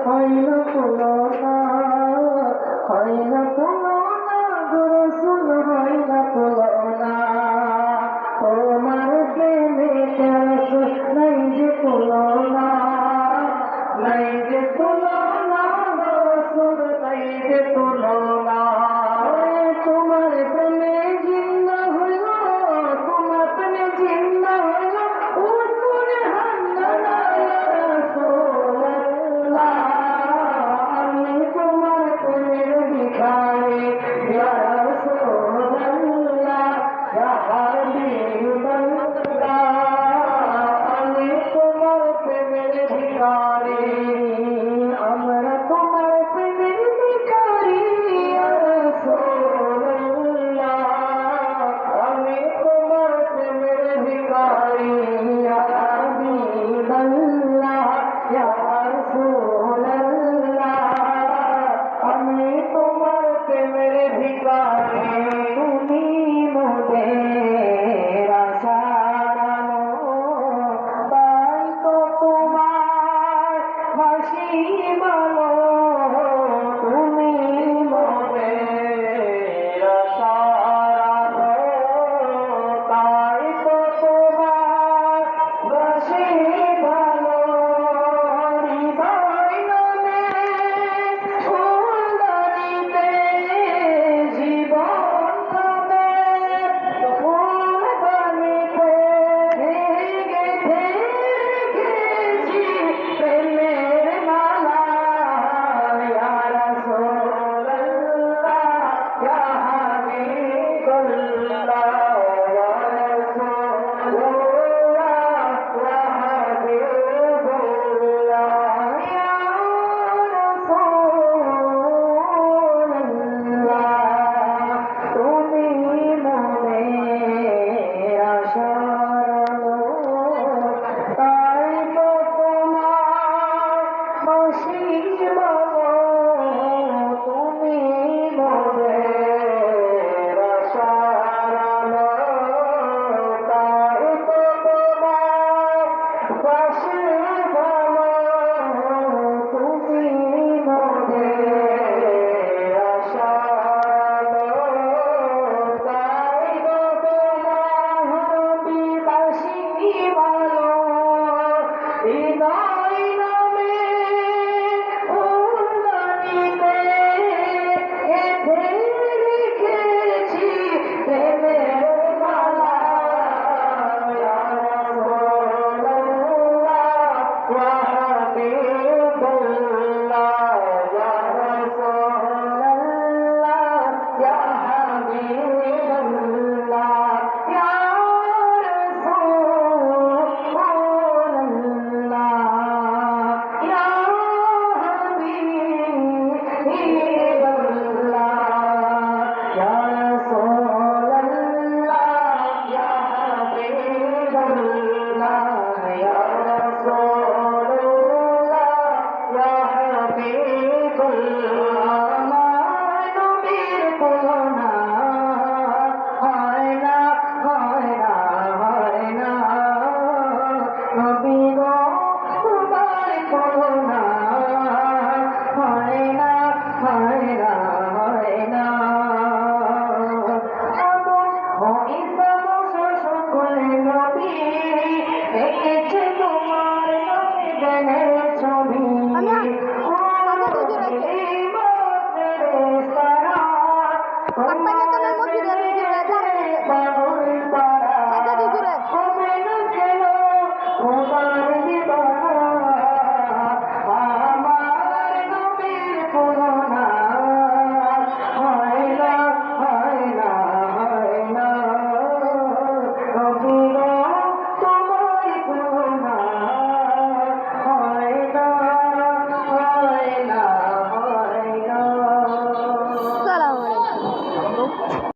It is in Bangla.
I ইয়া রাসূলুল্লাহ আমি তোমার প্রেমের ভিখারি তুমি মোদের আশার আলো তাই তো তোমার হাসি ভালো তুমি মোদের আশার আলো তাই তো তোমার হাসি ভালো হৃদয় নামে ফুলদানিতে জীবন নামে ফুলদানিতে গেঁথে রেখেছি প্রেমের মালা ইয়া রাসূলুল্লাহ ইয়া হাবিবাল্লাহ ইয়া রাসূলুল্লাহ ইয়া হাবিবাল্লাহ ইয়া রাসূলুল্লাহ তুমি মোদের আশার আলো তাই তো তোমার হাসি ভালো তুমি মোদের আশার আলো তাই তো তোমার হাসি ভালো তুমি মোদের আশার আলো তাই তো তোমার বিবাসী ভালো হৃদয় নামে ফুলদানিতে গেঁথে রেখেছি প্রেমের মালা ইয়া রাসূলুল্লাহ ইয়া হাবিবাল্লাহ ইয়া রাসূলুল্লাহ ইয়া হাবিবাল্লাহ ইয়া রাসূলুল্লাহ ইয়া হাবিবাল্লাহ ইয়া রাসূলুল্লাহ ইয়া হাবিবাল্লাহ ইয়া রাসূলুল্লাহ ইয়া হাবিবাল্লাহ আমার নবীর তুলনা হয় না হয় না হয় না নবী গো তোমার তুলনা হয় না হয় না হয় না সকল নবী এসেছে তোমার নবী ছবি